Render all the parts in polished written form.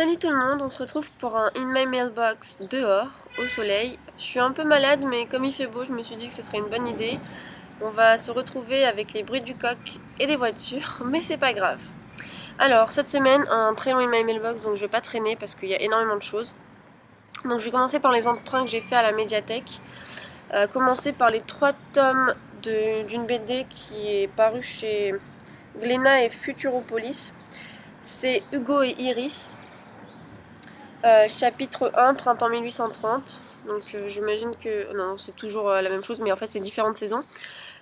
Salut tout le monde, on se retrouve pour un In My Mailbox dehors, au soleil. Je suis un peu malade, mais comme il fait beau, je me suis dit que ce serait une bonne idée. On va se retrouver avec les bruits du coq et des voitures, mais c'est pas grave. Alors, cette semaine, un très long In My Mailbox, donc je vais pas traîner parce qu'il y a énormément de choses. Donc je vais commencer par les emprunts que j'ai fait à la médiathèque. Commencer par les 3 tomes d'une BD qui est parue chez Glénat et Futuropolis. C'est Hugo et Iris. Chapitre 1, printemps 1830. Donc j'imagine que... Non, c'est toujours la même chose, mais en fait c'est différentes saisons.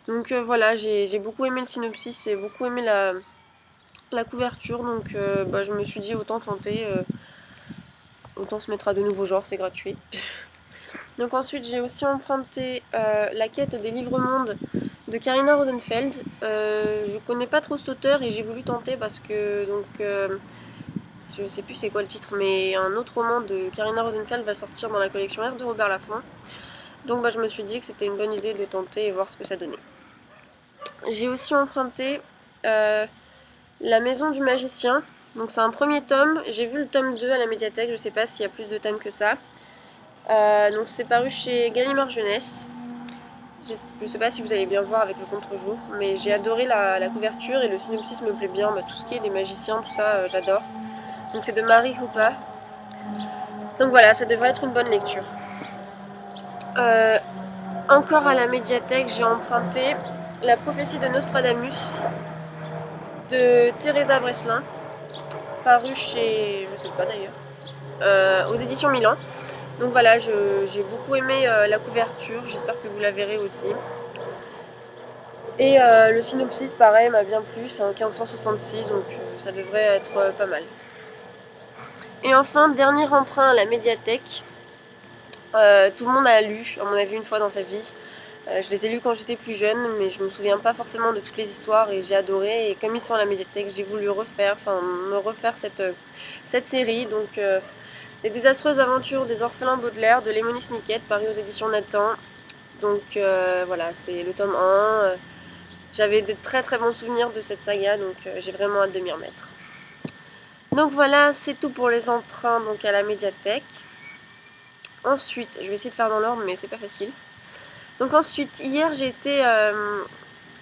Donc voilà, j'ai beaucoup aimé le synopsis et beaucoup aimé la couverture. Donc je me suis dit autant tenter, autant se mettre à de nouveaux genres, c'est gratuit. Donc ensuite j'ai aussi emprunté La quête des livres mondes de Karina Rosenfeld. Je connais pas trop cet auteur et j'ai voulu tenter parce que je sais plus c'est quoi le titre, mais un autre roman de Karina Rosenfeld va sortir dans la collection R de Robert Laffont. Donc je me suis dit que c'était une bonne idée de tenter et voir ce que ça donnait. J'ai aussi emprunté La maison du magicien. Donc c'est un premier tome. J'ai vu le tome 2 à la médiathèque, je sais pas s'il y a plus de tomes que ça. Donc c'est paru chez Gallimard Jeunesse. Je sais pas si vous allez bien voir avec le contre-jour, mais j'ai adoré la couverture et le synopsis me plaît bien. Tout ce qui est des magiciens, tout ça, j'adore. Donc c'est de Marie Hooper. Donc voilà, ça devrait être une bonne lecture. Encore à la médiathèque, j'ai emprunté La prophétie de Nostradamus de Teresa Breslin, paru chez... je sais pas d'ailleurs, aux éditions Milan. Donc voilà, j'ai beaucoup aimé la couverture, j'espère que vous la verrez aussi. Et le synopsis, pareil, m'a bien plu, c'est en 1566, donc ça devrait être pas mal. Et enfin, dernier emprunt à la médiathèque. Tout le monde a lu, à mon avis, une fois dans sa vie. Je les ai lus quand j'étais plus jeune, mais je me souviens pas forcément de toutes les histoires et j'ai adoré. Et comme ils sont à la médiathèque, j'ai voulu me refaire cette série. Donc, Les désastreuses aventures des orphelins Baudelaire de Léonie Snicket, paru aux éditions Nathan. Donc voilà, c'est le tome 1. J'avais de très très bons souvenirs de cette saga, donc j'ai vraiment hâte de m'y remettre. Donc voilà, c'est tout pour les emprunts donc à la médiathèque. Ensuite, je vais essayer de faire dans l'ordre, mais c'est pas facile. Donc ensuite, hier j'ai été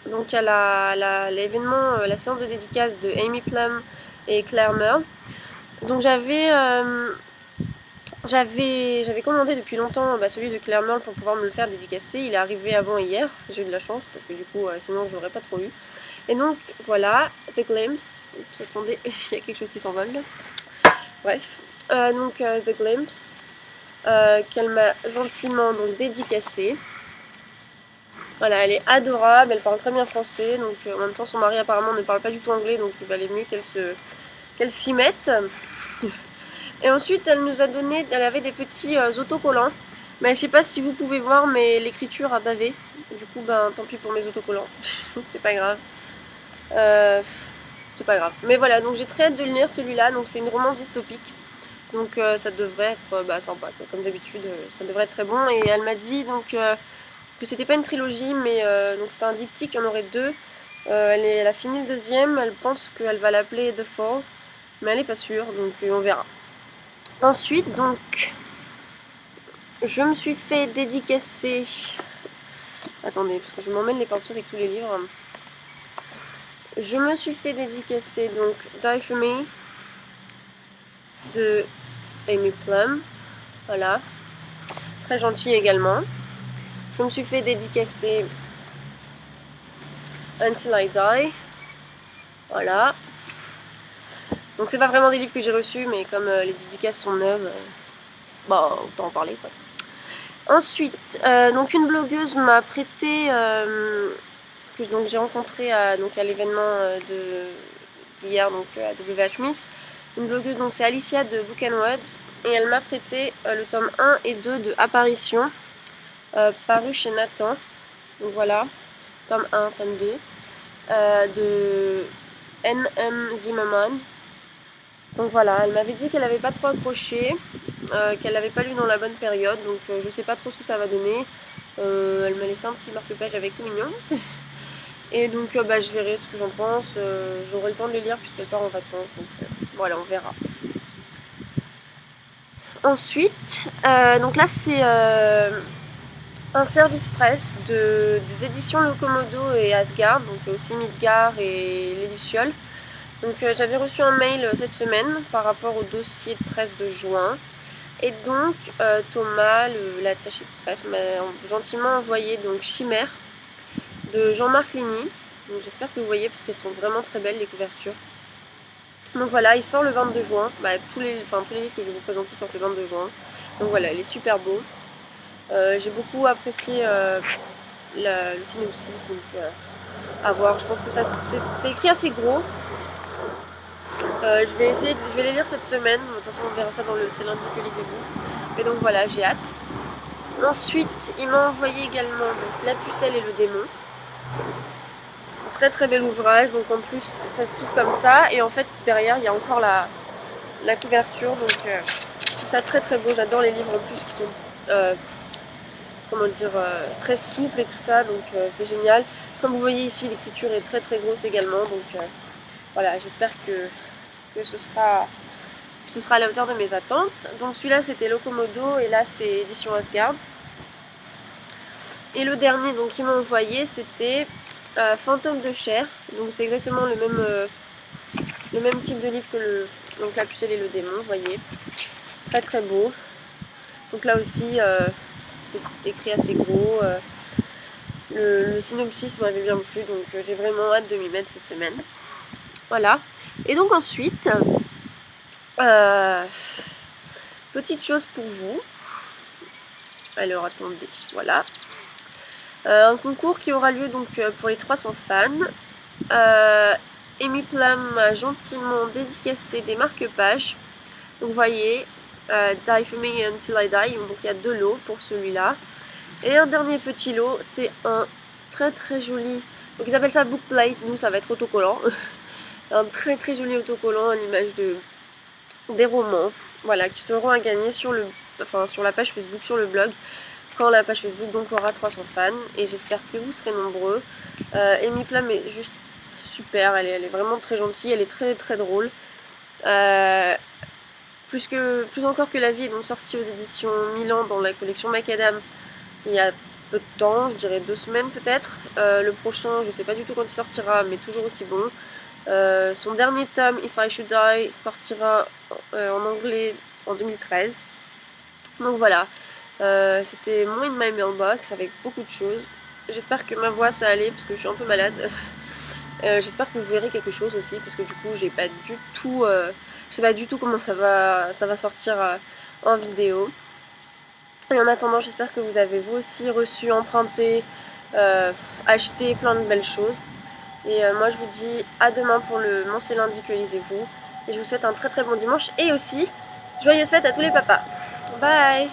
donc à l'événement, la séance de dédicace de Amy Plum et Claire Merle. Donc j'avais commandé depuis longtemps celui de Claire Merle pour pouvoir me le faire dédicacer. Il est arrivé avant hier, j'ai eu de la chance parce que du coup sinon je l'aurais pas trop eu. Et donc voilà, The Glimpse. Oups, attendez, il y a quelque chose qui s'envole. Bref, The Glimpse qu'elle m'a gentiment donc dédicacé. Voilà, elle est adorable, elle parle très bien français, donc en même temps son mari apparemment ne parle pas du tout anglais, donc il valait mieux qu'elle s'y mette. Et ensuite elle nous a donné, elle avait des petits autocollants, mais je sais pas si vous pouvez voir, mais l'écriture a bavé, du coup tant pis pour mes autocollants, c'est pas grave. C'est pas grave. Mais voilà, donc j'ai très hâte de le lire celui-là, donc c'est une romance dystopique. Donc ça devrait être sympa, quoi. Comme d'habitude, ça devrait être très bon. Et elle m'a dit donc que c'était pas une trilogie, mais donc c'était un diptyque, il y en aurait 2. Elle a fini le deuxième, elle pense qu'elle va l'appeler The Fall, mais elle est pas sûre, donc on verra. Ensuite, donc, je me suis fait dédicacer... Attendez, parce que je m'emmène les pinceaux avec tous les livres. Je me suis fait dédicacer donc Die For Me de Amy Plum. Voilà. Très gentil également. Je me suis fait dédicacer Until I Die. Voilà. Donc c'est pas vraiment des livres que j'ai reçus, mais comme les dédicaces sont neuves, autant en parler quoi. Ensuite, donc une blogueuse m'a prêté, que j'ai rencontré à l'événement d'hier, donc à WH Smith. Une blogueuse, donc c'est Alicia de Book & Words, et elle m'a prêté le tome 1 et 2 de Apparition, paru chez Nathan. Donc voilà, tome 1, tome 2, de N.M. Zimmerman. Donc voilà, elle m'avait dit qu'elle n'avait pas trop accroché, qu'elle l'avait pas lu dans la bonne période, donc je sais pas trop ce que ça va donner. Elle m'a laissé un petit marque-page avec tout mignon. Et donc je verrai ce que j'en pense, j'aurai le temps de le lire puisqu'elle part en vacances, donc voilà, on verra. Ensuite, donc là c'est un service presse des éditions Locomodo et Asgard, donc aussi Midgard et Les Lucioles. Donc j'avais reçu un mail cette semaine par rapport au dossier de presse de juin. Et donc Thomas, l'attaché de presse, m'a gentiment envoyé donc Chimère de Jean-Marc Ligny. Donc j'espère que vous voyez parce qu'elles sont vraiment très belles les couvertures. Donc voilà, il sort le 22 juin. Tous les livres que je vais vous présenter sortent le 22 juin. Donc voilà, il est super beau. J'ai beaucoup apprécié le synopsis, donc à voir. Je pense que c'est écrit assez gros. Je vais les lire cette semaine. De toute façon, on verra ça dans C'est lundi que lisez-vous. Mais donc voilà, j'ai hâte. Ensuite, il m'a envoyé également donc, La Pucelle et le démon. Très très bel ouvrage. Donc en plus, ça s'ouvre comme ça. Et en fait, derrière, il y a encore la couverture. Donc je trouve ça très très beau. J'adore les livres en plus qui sont comment dire, très souples et tout ça. Donc c'est génial. Comme vous voyez ici, l'écriture est très très grosse également. Donc voilà, j'espère que ce sera à la hauteur de mes attentes. Donc celui-là c'était Locomodo et là c'est édition Asgard. Et le dernier donc qu'il m'a envoyé c'était Fantôme de chair. Donc c'est exactement le même type de livre que donc La Pucelle et le démon, vous voyez. Très très beau. Donc là aussi c'est écrit assez gros. Le synopsis m'avait bien plu, donc j'ai vraiment hâte de m'y mettre cette semaine. Voilà. Et donc ensuite, petite chose pour vous. Alors attendez, voilà. Un concours qui aura lieu donc pour les 300 fans. Amy Plum a gentiment dédicacé des marque-pages. Donc vous voyez, Die for me until I die. Donc il y a 2 lots pour celui-là. Et un dernier petit lot, c'est un très très joli. Donc ils appellent ça bookplate, nous ça va être autocollant. Un très très joli autocollant à l'image des romans. Voilà, qui seront à gagner sur la page Facebook, sur le blog. Quand la page Facebook donc aura 300 fans. Et j'espère que vous serez nombreux. Amy Plum est juste super, elle est vraiment très gentille, elle est très très drôle. Plus encore que La vie est donc sortie aux éditions Milan dans la collection Macadam il y a peu de temps, je dirais 2 semaines peut-être. Le prochain, je sais pas du tout quand il sortira, mais toujours aussi bon. Son dernier tome, If I Should Die, sortira en anglais en 2013. Donc voilà, c'était mon In My Mailbox avec beaucoup de choses. J'espère que ma voix ça allait parce que je suis un peu malade. J'espère que vous verrez quelque chose aussi parce que du coup j'ai pas du tout, je sais pas du tout comment ça va sortir en vidéo. Et en attendant, j'espère que vous avez vous aussi reçu, emprunté, acheté plein de belles choses. Et moi je vous dis à demain pour le Mon C'est lundi que lisez-vous. Et je vous souhaite un très très bon dimanche et aussi joyeuses fêtes à tous les papas. Bye!